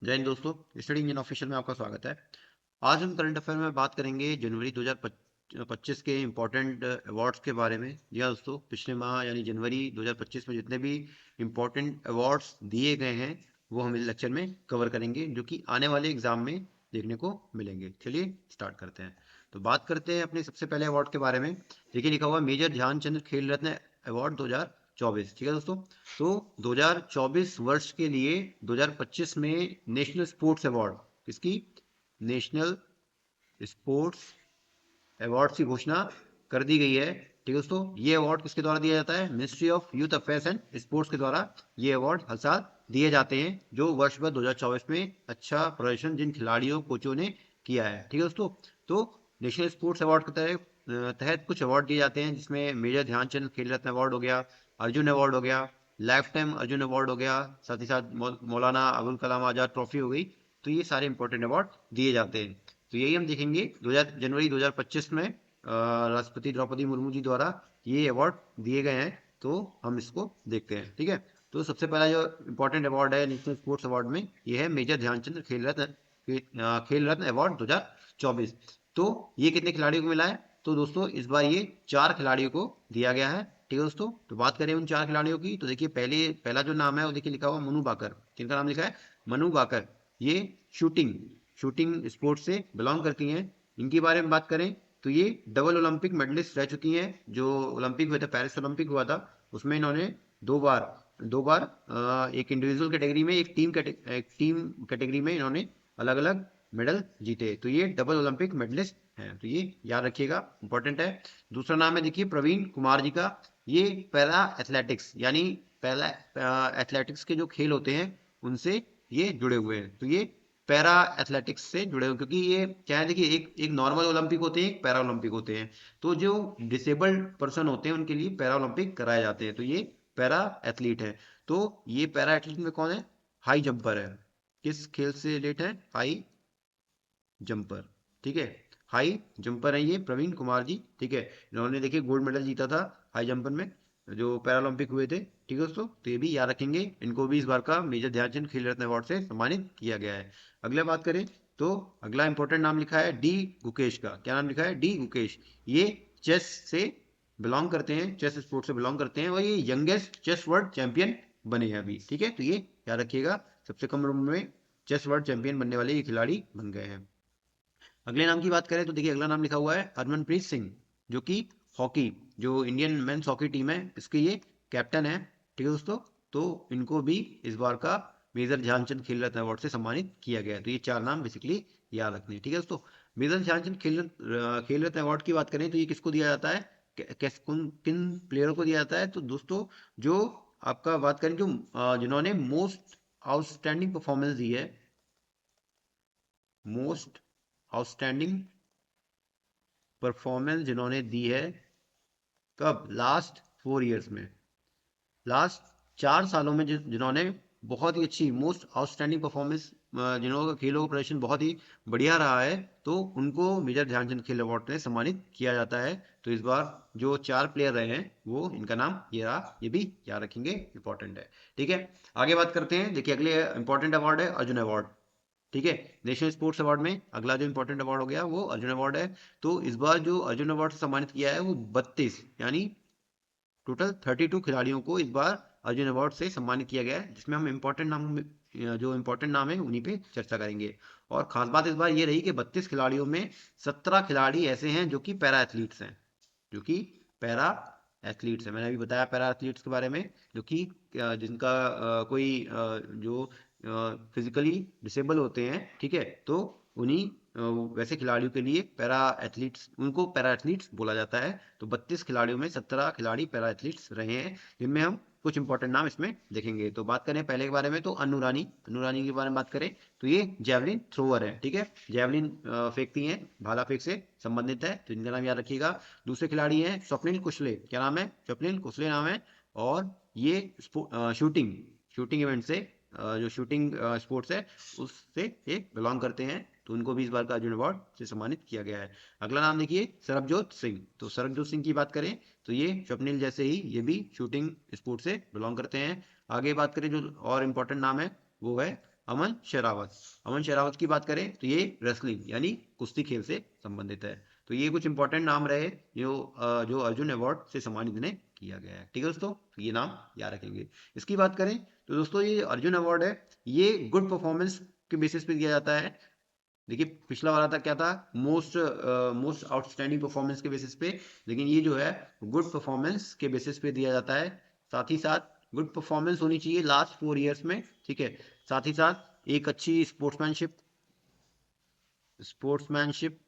जय हिंद दोस्तों, study engine official में आपका स्वागत है। आज हम करंट अफेयर में बात करेंगे जनवरी 2025 के इम्पोर्टेंट अवार्ड्स के बारे में। जी हाँ दोस्तों, पिछले माह यानी जनवरी 2025 में जितने भी इम्पोर्टेंट अवार्ड्स दिए गए हैं वो हम इस लेक्चर में कवर करेंगे, जो कि आने वाले एग्जाम में देखने को मिलेंगे। चलिए स्टार्ट करते हैं। तो बात करते हैं अपने सबसे पहले अवार्ड के बारे में। देखिए लिखा हुआ मेजर ध्यानचंद खेल रत्न अवार्ड 2024। ठीक है दोस्तों, तो 2024 वर्ष के लिए 2025 में नेशनल स्पोर्ट्स अवार्ड, किसकी, नेशनल स्पोर्ट्स अवार्ड की घोषणा कर दी गई है। ठीक है दोस्तों, ये अवार्ड किसके द्वारा दिया जाता है? Ministry of youth affairs and sports के द्वारा ये अवार्ड हर साल दिए जाते हैं, जो वर्ष भर 2024 में अच्छा प्रदर्शन जिन खिलाड़ियों कोचों ने किया है। ठीक है दोस्तों, तो नेशनल स्पोर्ट्स अवार्ड के तहत कुछ अवार्ड दिए जाते हैं, जिसमें मेजर ध्यानचंद खेल रत्न अवार्ड हो गया, अर्जुन अवार्ड हो गया, लाइफ टाइम अर्जुन अवार्ड हो गया, साथ ही साथ मौलाना अबुल कलाम आजाद ट्रॉफी हो गई। तो ये सारे इंपॉर्टेंट अवार्ड दिए जाते हैं। तो यही हम देखेंगे जनवरी 2025 में राष्ट्रपति द्रौपदी मुर्मू जी द्वारा ये अवार्ड दिए गए हैं। तो हम इसको देखते हैं। ठीक है, तो सबसे पहला जो इम्पोर्टेंट अवार्ड है नेशनल स्पोर्ट्स अवार्ड में, ये है मेजर ध्यानचंद खेल रत्न अवार्ड 2024। तो ये कितने खिलाड़ियों को मिला है? तो दोस्तों इस बार ये 4 खिलाड़ियों को दिया गया है। ठीक है दोस्तों, तो बात करें उन 4 खिलाड़ियों की, तो देखिए पहला जो नाम है वो देखिए लिखा हुआ मनु बाकर। किनका नाम लिखा है? मनु बाकर। ये शूटिंग शूटिंग स्पोर्ट्स से बिलोंग करती हैं। इनके बारे में बात करें तो ये डबल ओलंपिक मेडलिस्ट रह चुकी हैं। जो ओलंपिक हुए थे, पेरिस ओलंपिक हुआ था, उसमें इन्होंने दो बार एक इंडिविजुअल कैटेगरी में, एक टीम कैटेगरी में इन्होंने अलग अलग मेडल जीते। तो ये डबल ओलंपिक मेडलिस्ट हैं, तो ये याद रखिएगा, इंपॉर्टेंट है। दूसरा नाम है देखिए प्रवीण कुमार जी का। ये पैरा एथलेटिक्स यानी पहला एथलेटिक्स के जो खेल होते हैं उनसे ये जुड़े हुए हैं। तो ये पैरा एथलेटिक्स से जुड़े हुए, क्योंकि ये क्या है देखिए, एक एक नॉर्मल ओलंपिक होते हैं, एक पैरा ओलंपिक होते हैं। तो जो डिसेबल्ड पर्सन होते हैं उनके लिए पैरा ओलंपिक कराए जाते हैं। तो ये पैरा एथलीट है। तो ये पैरा एथलीट में कौन है? हाई जंपर है। किस खेल से रिलेट है? High jumper. ठीक है, हाई जंपर है ये प्रवीण कुमार जी। ठीक है, इन्होंने देखिए गोल्ड मेडल जीता था हाई जंपर में, जो पैरालंपिक हुए थे। ठीक है दोस्तों, तो ये भी याद रखेंगे, इनको भी इस बार का मेजर ध्यानचंद खेल रत्न अवार्ड से सम्मानित किया गया है। अगला बात करें तो अगला इंपॉर्टेंट नाम लिखा है डी गुकेश का। क्या नाम लिखा है? डी गुकेश। ये चेस से बिलोंग करते हैं, चेस स्पोर्ट से बिलोंग करते हैं, और ये यंगेस्ट चेस वर्ल्ड चैंपियन बने हैं अभी। ठीक है, तो ये याद रखिएगा, सबसे कम उम्र में चेस वर्ल्ड चैंपियन बनने वाले ये खिलाड़ी बन गए हैं। अगले नाम की बात करें तो देखिए अगला नाम लिखा हुआ है हरमनप्रीत सिंह, जो कि हॉकी, जो इंडियन मेंस हॉकी टीम है, इसके ये कैप्टन है। ठीक है दोस्तों, तो इनको भी इस बार का मेजर ध्यानचंद खेल रत्न अवार्ड से सम्मानित किया गया है। तो ये 4 नाम बेसिकली याद रखने हैं। ठीक है दोस्तों, मेजर ध्यानचंद खेल रत्न अवार्ड की बात करें तो ये किसको दिया जाता है, किन प्लेयरों को दिया जाता है? तो दोस्तों जो आपका बात करें, जो जिन्होंने मोस्ट आउटस्टैंडिंग परफॉर्मेंस दी है, मोस्ट आउटस्टैंडिंग परफॉर्मेंस जिन्होंने दी है, कब? लास्ट 4 ईयर्स में, लास्ट 4 सालों में जिन्होंने बहुत ही अच्छी मोस्ट आउटस्टैंडिंग परफॉर्मेंस, जिन्होंने खेलों का प्रदर्शन बहुत ही बढ़िया रहा है, तो उनको मेजर ध्यानचंद खेल अवार्ड से सम्मानित किया जाता है। तो इस बार जो 4 प्लेयर रहे हैं वो, इनका नाम ये रहा, ये भी याद रखेंगे, इंपॉर्टेंट है। ठीक है, आगे बात करते हैं। देखिए अगले इंपॉर्टेंट अवार्ड है अर्जुन अवार्ड। ठीक है, नेशनल स्पोर्ट्स अवार्ड में अगला जो इंपॉर्टेंट अवार्ड हो गया वो अर्जुन अवार्ड है। तो इस बार जो अर्जुन अवार्ड से सम्मानित किया है वो 32 यानी टोटल 32 खिलाड़ियों को इस बार अर्जुन अवार्ड से सम्मानित किया गया है, जिसमें हम इंपॉर्टेंट नाम, जो इंपॉर्टेंट नाम है उन्हीं पे चर्चा करेंगे। और खास बात इस बार ये रही कि 32 खिलाड़ियों में 17 खिलाड़ी ऐसे हैं जो कि पैरा एथलीट्स हैं, जो कि पैरा एथलीट्स हैं। मैंने अभी बताया पैरा एथलीट्स के बारे में, जो कि जिनका कोई जो फिजिकली डिसेबल होते हैं। ठीक है, तो उन्हीं वैसे खिलाड़ियों के लिए पैरा एथलीट्स, उनको पैरा एथलीट्स बोला जाता है। तो 32 खिलाड़ियों में 17 खिलाड़ी पैरा एथलीट्स रहे हैं, जिनमें हम कुछ इंपॉर्टेंट नाम इसमें देखेंगे। तो बात करें पहले के बारे में, तो अनु रानी के बारे में बात करें तो ये जेवलिन थ्रोअर है। ठीक है, जेवलिन फेंकती हैं, भाला फेंक से संबंधित है, तो इनका नाम याद रखिएगा। दूसरे खिलाड़ी हैं स्वप्निल कुशले। क्या नाम है? स्वप्निल कुशले नाम है। और ये शूटिंग शूटिंग इवेंट से, जो शूटिंग स्पोर्ट्स है उससे ये बिलोंग करते हैं। तो उनको भी इस बार का अर्जुन अवार्ड से सम्मानित किया गया है। अगला नाम देखिए सरबजोत सिंह। तो सरबजोत सिंह की बात करें तो ये स्वप्निल जैसे ही ये भी शूटिंग स्पोर्ट से बिलोंग करते हैं। आगे बात करें जो और इम्पोर्टेंट नाम है वो है अमन शेरावत। अमन शेरावत की बात करें तो ये रेसलिंग यानी कुश्ती खेल से संबंधित है। तो ये कुछ इंपॉर्टेंट नाम रहे जो अर्जुन अवार्ड से सम्मानित इन्हें किया गया है। ठीक है दोस्तों, तो ये नाम याद रखेंगे। इसकी बात करें तो दोस्तों ये अर्जुन अवार्ड है, ये गुड परफॉर्मेंस के बेसिस पे दिया जाता है। देखिए पिछला वाला था क्या था, मोस्ट आउटस्टैंडिंग परफॉर्मेंस के बेसिस पे, लेकिन ये जो है गुड परफॉर्मेंस के बेसिस पे दिया जाता है। साथ ही साथ गुड परफॉर्मेंस होनी चाहिए लास्ट 4 इयर्स में, ठीक है। साथ ही साथ एक अच्छी स्पोर्ट्समैनशिप, स्पोर्ट्समैनशिप,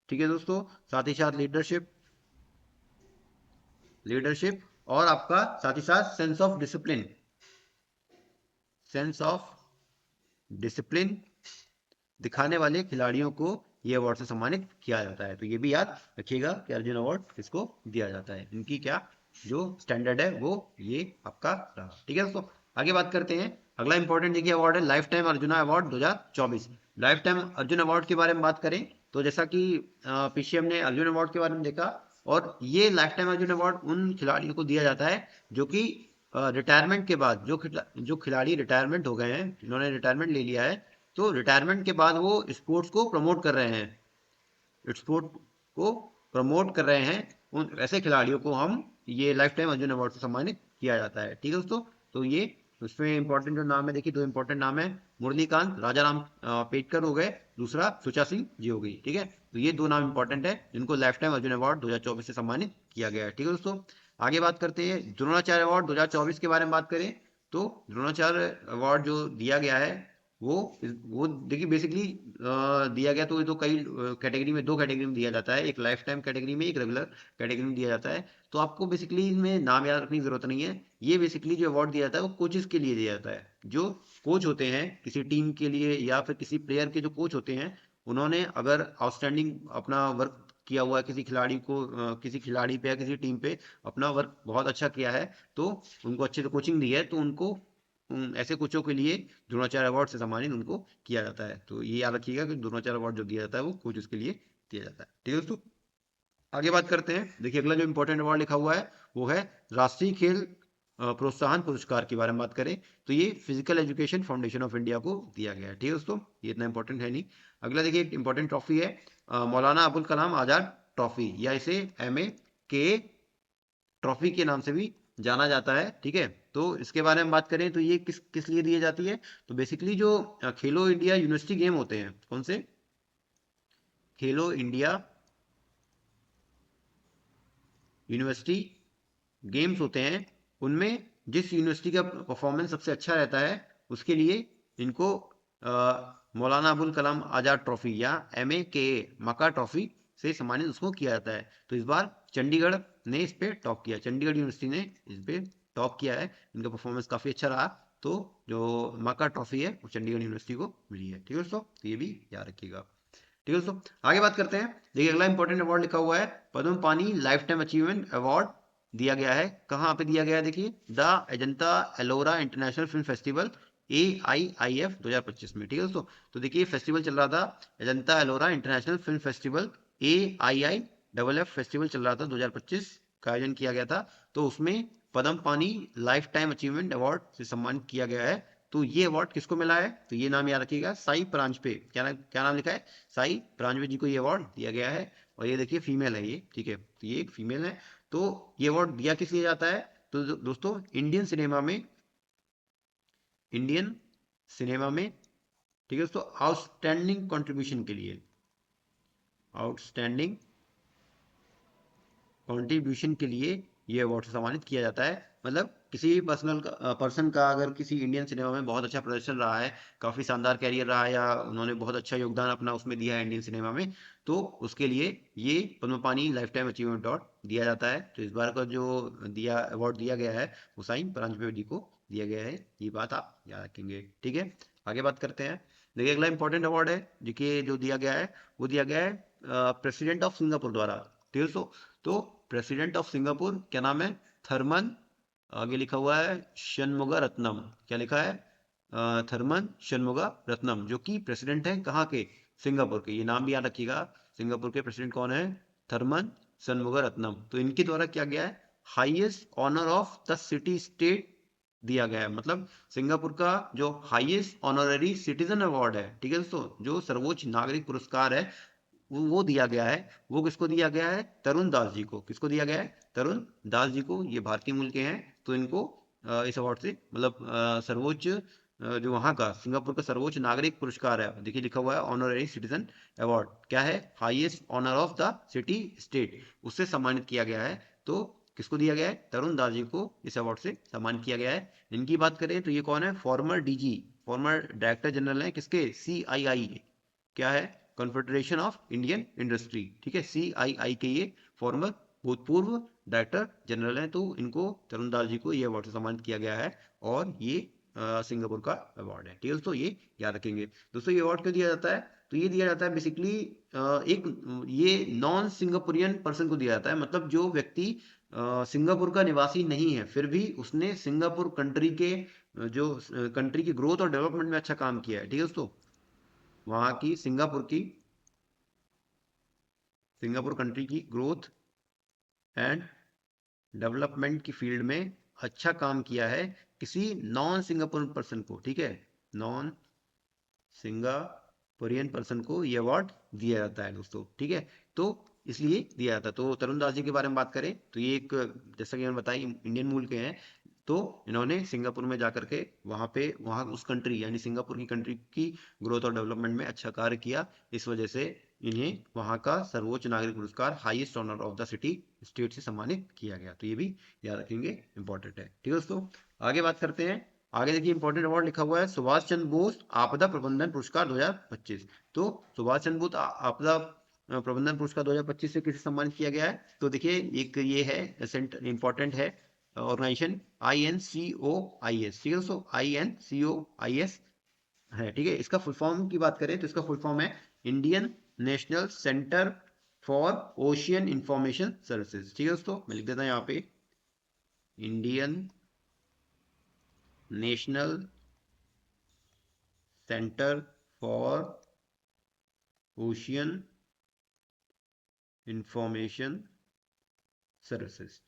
ठीक है दोस्तों। साथ ही साथ लीडरशिप, लीडरशिप, और आपका साथ ही साथ sense of discipline, sense of discipline दिखाने वाले खिलाड़ियों को ये अवार्ड से सम्मानित किया जाता है। तो ये भी याद रखिएगा कि अर्जुन अवार्ड इसको दिया जाता है। इनकी क्या जो स्टैंडर्ड है वो ये आपका रहा। ठीक है दोस्तों, आगे बात करते हैं। अगला इंपॉर्टेंट देखिए अवार्ड है life time arjuna award 2024। Life time Arjun award के बारे में बात करें तो जैसा कि पीछे हमने अर्जुन अवार्ड के बारे में देखा, और ये लाइफ टाइम अर्जुन अवार्ड उन खिलाड़ियों को दिया जाता है जो कि रिटायरमेंट के बाद जो खिलाड़ी रिटायरमेंट हो गए हैं, जिन्होंने रिटायरमेंट ले लिया है, तो रिटायरमेंट के बाद वो स्पोर्ट्स को प्रमोट कर रहे हैं, स्पोर्ट को प्रमोट कर रहे हैं, उन ऐसे खिलाड़ियों को हम ये लाइफ टाइम अर्जुन अवार्ड से सम्मानित किया जाता है। ठीक है दोस्तों, तो ये उसमें इंपॉर्टेंट जो नाम है, देखिए दो इंपॉर्टेंट नाम है, मुरलीकांत राजाराम पेटकर हो गए, दूसरा सुचा सिंह जी हो गई। ठीक है, तो ये दो नाम इंपॉर्टेंट है जिनको लाइफ टाइम अर्जुन अवार्ड 2024 से सम्मानित किया गया है। ठीक है दोस्तों, आगे बात करते हैं द्रोणाचार्य अवार्ड 2024 के बारे में बात करें तो द्रोणाचार्य अवार्ड जो दिया गया है वो वो देखिए बेसिकली दिया गया, तो ये तो कई कैटेगरी में, दो कैटेगरी में दिया जाता है, एक लाइफ टाइम कैटेगरी में, एक रेगुलर कैटेगरी में दिया जाता है। तो आपको बेसिकली इसमें नाम याद रखने की जरूरत नहीं है। ये बेसिकली जो अवार्ड दिया जाता है वो कोचेस के लिए दिया जाता है। जो कोच होते हैं किसी टीम के लिए या फिर किसी प्लेयर के जो कोच होते हैं, उन्होंने अगर आउटस्टैंडिंग अपना वर्क किया हुआ है, किसी खिलाड़ी को किसी खिलाड़ी पे या किसी टीम पे अपना वर्क बहुत अच्छा किया है, तो उनको अच्छे से कोचिंग दी है, तो उनको ऐसे कोचों के लिए द्रोणाचार्य अवार्ड से सम्मानित उनको किया जाता है। तो ये याद रखिएगा कि द्रोणाचार्य अवार्ड जो दिया जाता है वो कोच के लिए दिया जाता है। ठीक है दोस्तों, आगे बात करते हैं। देखिए अगला जो इंपॉर्टेंट अवार्ड लिखा हुआ है वो है राष्ट्रीय खेल प्रोत्साहन पुरस्कार के बारे में बात करें तो ये physical education foundation of India को दिया गया है। ठीक है दोस्तों, ये इतना इंपॉर्टेंट है नहीं। अगला देखिए एक इंपॉर्टेंट ट्रॉफी है मौलाना अबुल कलाम आजाद ट्रॉफी, या इसे MAKA ट्रॉफी के नाम से भी जाना जाता है। ठीक है, तो इसके बारे में बात करें तो ये किस किस लिए दी जाती है, तो बेसिकली जो खेलो इंडिया यूनिवर्सिटी गेम होते हैं, कौन से खेलो इंडिया यूनिवर्सिटी गेम्स होते हैं, उनमें जिस यूनिवर्सिटी का परफॉर्मेंस सबसे अच्छा रहता है उसके लिए इनको मौलाना अबुल कलाम आजाद ट्रॉफी या MAKA मका ट्रॉफी से सम्मानित उसको किया जाता है। तो इस बार चंडीगढ़ ने इस पे टॉप किया, चंडीगढ़ यूनिवर्सिटी ने इस पे टॉप किया है, इनका परफॉर्मेंस काफी अच्छा रहा। तो जो मका ट्रॉफी है वो चंडीगढ़ यूनिवर्सिटी को मिली है। ठीक है दोस्तों, तो ये भी याद रखिएगा। ठीक है दोस्तों, आगे बात करते हैं। देखिए अगला इंपॉर्टेंट अवार्ड लिखा हुआ है पद्म पानी लाइफ टाइम अचीवमेंट अवार्ड दिया गया है। कहाँ पे दिया गया है, देखिए the Ajanta Ellora international film festival AIIF 2025 में। ठीक है दोस्तों, तो देखिए फेस्टिवल चल रहा था Ajanta Ellora international film festival AIIFF festival चल रहा था 2025 का आयोजन किया गया था। तो उसमें पद्म पानी लाइफ टाइम अचीवमेंट अवार्ड से सम्मानित किया गया है। तो ये अवार्ड किसको मिला है, तो ये नाम याद रखिएगा, साई परांजपे, क्या नाम लिखा है, साई परांजपे जी को ये अवार्ड दिया गया है। और ये देखिए फीमेल है ये, ठीक है, तो ये एक फीमेल है। तो ये अवार्ड दिया किस लिए जाता है, तो दोस्तों इंडियन सिनेमा में, ठीक है दोस्तों, आउटस्टैंडिंग कंट्रीब्यूशन के लिए, आउटस्टैंडिंग कंट्रीब्यूशन के लिए ये अवार्ड से सम्मानित किया जाता है। मतलब किसी पर्सन का अगर किसी इंडियन सिनेमा में बहुत अच्छा प्रदर्शन रहा है, काफी शानदार कैरियर रहा है, या उन्होंने बहुत अच्छा योगदान अपना उसमें दिया है इंडियन सिनेमा में, तो उसके लिए ये Padmapani life time achievement award दिया जाता है। तो इस बार का जो अवार्ड दिया गया है वो साईं परांजपे जी को दिया गया है, ये बात आप याद रखेंगे। ठीक है, आगे बात करते हैं। देखिए अगला इंपॉर्टेंट अवार्ड है देखिए जो दिया गया है, वो दिया गया है प्रेसिडेंट ऑफ सिंगापुर द्वारा। ठीक है दोस्तों, तो प्रेसिडेंट ऑफ सिंगापुर क्या नाम है, थर्मन, आगे लिखा हुआ है शनमुगा रत्नम, क्या लिखा है थर्मन शनमुगा रत्नम, जो कि प्रेसिडेंट है कहाँ के, सिंगापुर के। ये नाम भी याद रखिएगा, सिंगापुर के प्रेसिडेंट कौन है, थर्मन शनमुगा रत्नम। तो इनके द्वारा क्या गया है, highest honour of the city state दिया गया है। मतलब सिंगापुर का जो हाईएस्ट ऑनररी सिटीजन अवार्ड है, ठीक है दोस्तों, जो सर्वोच्च नागरिक पुरस्कार है, वो दिया गया है। वो किसको दिया गया है? तरुण दास जी को। किसको दिया गया है? तरुण दास जी को। ये भारतीय मूल के हैं, तो इनको इस अवार्ड से मतलब सर्वोच्च जो वहाँ का सिंगापुर का सर्वोच्च नागरिक पुरस्कार है, देखिए लिखा हुआ है ऑनररी सिटीजन अवार्ड, क्या है? Highest honour of the city state, उससे सम्मानित किया गया है। तो किसको दिया गया है? तरुण दास जी को इस अवार्ड से सम्मानित किया गया है। इनकी बात करें तो ये कौन है? Former DG, farmer director general है किसके? CII, क्या है? कॉन्फेडरेशन ऑफ इंडियन इंडस्ट्री, ठीक है, CII के ये फॉर्मर भूतपूर्व डायरेक्टर जनरल हैं। तो इनको, तरुण दास जी को, ये अवार्ड से सम्मानित किया गया है। और ये सिंगापुर का अवार्ड है, ठीक है दोस्तों, ये याद रखेंगे। दोस्तों ये अवार्ड क्यों दिया जाता है? तो ये दिया जाता है बेसिकली एक, ये नॉन सिंगापुरियन पर्सन को दिया जाता है, मतलब जो व्यक्ति सिंगापुर का निवासी नहीं है, फिर भी उसने सिंगापुर कंट्री के जो कंट्री की ग्रोथ और डेवलपमेंट में अच्छा काम किया है, ठीक है दोस्तों, वहाँ की सिंगापुर कंट्री की ग्रोथ एंड डेवलपमेंट की फील्ड में अच्छा काम किया है किसी नॉन सिंगापुर पर्सन को, ठीक है, नॉन सिंगापुरियन पर्सन को ये अवार्ड दिया जाता है दोस्तों, ठीक है। तो इसलिए दिया जाता है। तो तरुण दास जी के बारे में बात करें तो ये एक, जैसा कि मैंने बताया, इंडियन मूल के हैं। तो इन्होंने सिंगापुर में जाकर के वहाँ पे, वहाँ उस कंट्री यानी सिंगापुर की कंट्री की ग्रोथ और डेवलपमेंट में अच्छा कार्य किया। इस वजह से इन्हें वहाँ का सर्वोच्च नागरिक पुरस्कार highest honour of the city state से सम्मानित किया गया। तो ये भी याद रखेंगे, इंपॉर्टेंट है, ठीक है दोस्तों। आगे बात करते हैं। आगे देखिए इंपॉर्टेंट अवार्ड लिखा हुआ है सुभाष चंद्र बोस आपदा प्रबंधन पुरस्कार 2025। तो सुभाष चंद्र बोस आपदा प्रबंधन पुरस्कार 2025 से किसे सम्मानित किया गया है? तो देखिए एक ये है सेंटर, इंपॉर्टेंट है ऑर्गेनाइजेशन, INCOIS, ठीक है दोस्तों, INCOIS है, ठीक है। इसका फुल फॉर्म की बात करें तो इसका फुल फॉर्म है Indian national centre for ocean information services, ठीक है दोस्तों, मैं लिख देता हूँ यहाँ पे, Indian national centre for ocean information services,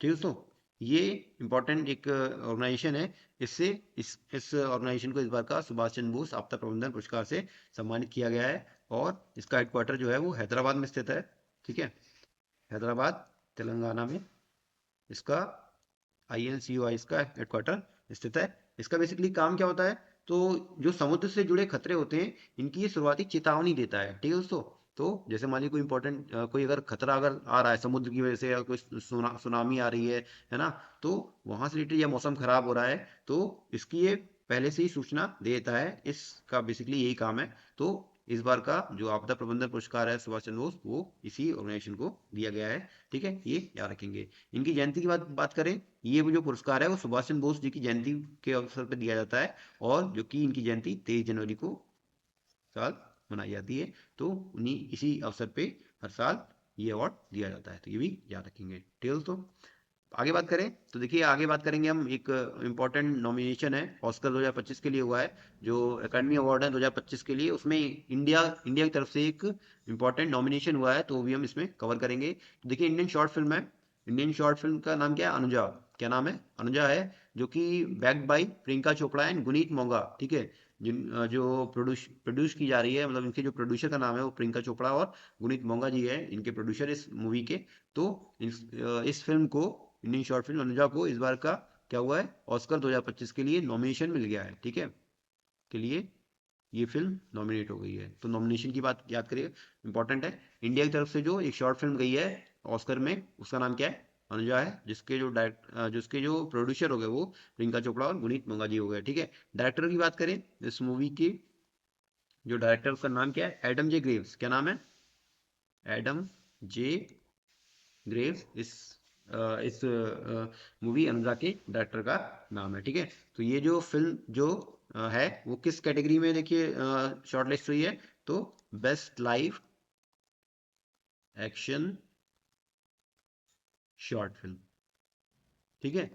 ठीक है दोस्तों। ये इंपॉर्टेंट एक ऑर्गेनाइजेशन है। इससे इस ऑर्गेनाइजेशन को इस बार का सुभाष चंद्र बोस आपदा प्रबंधन पुरस्कार से सम्मानित किया गया है। और इसका हेडक्वार्टर जो है वो हैदराबाद में स्थित है, ठीक है, हैदराबाद तेलंगाना में इसका INCOI का हेडक्वार्टर स्थित है। इसका बेसिकली काम क्या होता है? तो जो समुद्र से जुड़े खतरे होते हैं, इनकी ये शुरुआती चेतावनी देता है, ठीक है दोस्तों। तो जैसे मान लीजिए कोई इंपॉर्टेंट कोई अगर खतरा अगर आ रहा है समुद्र की वजह से, या कोई सुनामी आ रही है ना, तो वहां से रिलेटेड या मौसम खराब हो रहा है, तो इसकी ये पहले से ही सूचना देता है। इसका बेसिकली यही काम है। तो इस बार का जो आपदा प्रबंधन पुरस्कार है सुभाष चंद्र बोस, वो इसी ऑर्गेनाइजेशन को दिया गया है, ठीक है, ये याद रखेंगे। इनकी जयंती की बात करें, ये वो जो पुरस्कार है वो सुभाष चंद्र बोस जी की जयंती के अवसर पर दिया जाता है। और जो कि इनकी जयंती 23 जनवरी को साल मनाई जाती है। तो उन्हीं इसी अवसर पे हर साल ये अवार्ड दिया जाता है। तो ये भी याद रखेंगे, ठीक है दोस्तों। आगे बात करें तो देखिए, आगे बात करेंगे हम, एक इम्पॉर्टेंट नॉमिनेशन है ऑस्कर 2025 के लिए हुआ है, जो एकेडमी अवार्ड है 2025 के लिए, उसमें इंडिया इंडिया की तरफ से एक इम्पॉर्टेंट नॉमिनेशन हुआ है, तो वो भी हम इसमें कवर करेंगे। तो देखिए इंडियन शॉर्ट फिल्म है, इंडियन शॉर्ट फिल्म का नाम क्या है? अनुजा। क्या नाम है? अनुजा है, जो कि backed by Priyanka Chopra and Guneet Monga, ठीक है, जो प्रोड्यूस की जा रही है, मतलब इनके जो प्रोड्यूसर का नाम है वो प्रियंका चोपड़ा और गुनीत मोंगा जी है, इनके प्रोड्यूसर इस मूवी के। तो इस फिल्म को, इंडियन शॉर्ट फिल्म अनुजा को, इस बार का क्या हुआ है? ऑस्कर 2025 के लिए नॉमिनेशन मिल गया है, ठीक है, के लिए ये फिल्म नॉमिनेट हो गई है। तो नॉमिनेशन की बात याद करिए, इंपॉर्टेंट है। इंडिया की तरफ से जो एक शॉर्ट फिल्म गई है ऑस्कर में, उसका नाम क्या है? अनुजा है, जिसके जो प्रोड्यूसर हो गए वो प्रियंका चोपड़ा और गुनीत मंगा जी हो गए, ठीक है। डायरेक्टर की बात करें, इस मूवी की जो डायरेक्टर, उसका नाम क्या है? एडम जे ग्रेव्स। क्या नाम है? एडम जे ग्रेव्स। इस मूवी अनुजा के डायरेक्टर का नाम है, ठीक है। तो ये जो फिल्म जो है वो किस कैटेगरी में देखिए शॉर्ट लिस्ट हुई है? तो best live action short film, ठीक है,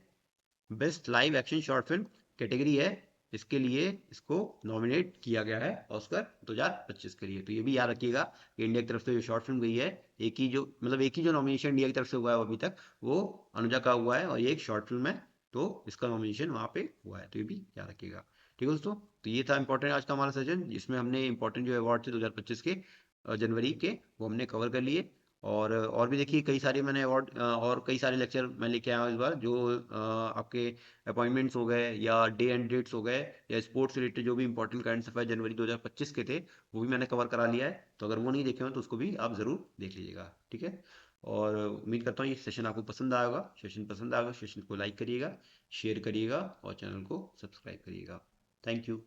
best live action short film category है, इसके लिए इसको नॉमिनेट किया गया है ऑस्कर 2025 के लिए। तो ये भी याद रखिएगा कि इंडिया की तरफ से जो शॉर्ट फिल्म गई है, एक ही जो नॉमिनेशन इंडिया की तरफ से हुआ है अभी तक, वो अनुजा का हुआ है, और ये एक शॉर्ट फिल्म है, तो इसका नॉमिनेशन वहाँ पे हुआ है, तो ये भी याद रखिएगा। ठीक है दोस्तों, तो ये था इंपॉर्टेंट आज का हमारा सेशन, जिसमें हमने इंपॉर्टेंट जो अवार्ड थे 2025 के जनवरी के, वो हमने कवर कर लिए। और भी देखिए कई सारे मैंने अवार्ड और कई सारे लेक्चर मैं लेके आया हूँ इस बार, जो आपके अपॉइंटमेंट्स हो गए या डे एंड डेट्स हो गए या स्पोर्ट्स रिलेटेड जो भी इंपॉर्टेंट करंट अफेयर जनवरी 2025 के थे, वो भी मैंने कवर करा लिया है। तो अगर वो नहीं देखे हो तो उसको भी आप ज़रूर देख लीजिएगा। ठीक है, और उम्मीद करता हूँ ये सेशन आपको पसंद आएगा। सेशन पसंद आएगा, सेशन को लाइक करिएगा, शेयर करिएगा और चैनल को सब्सक्राइब करिएगा। Thank you.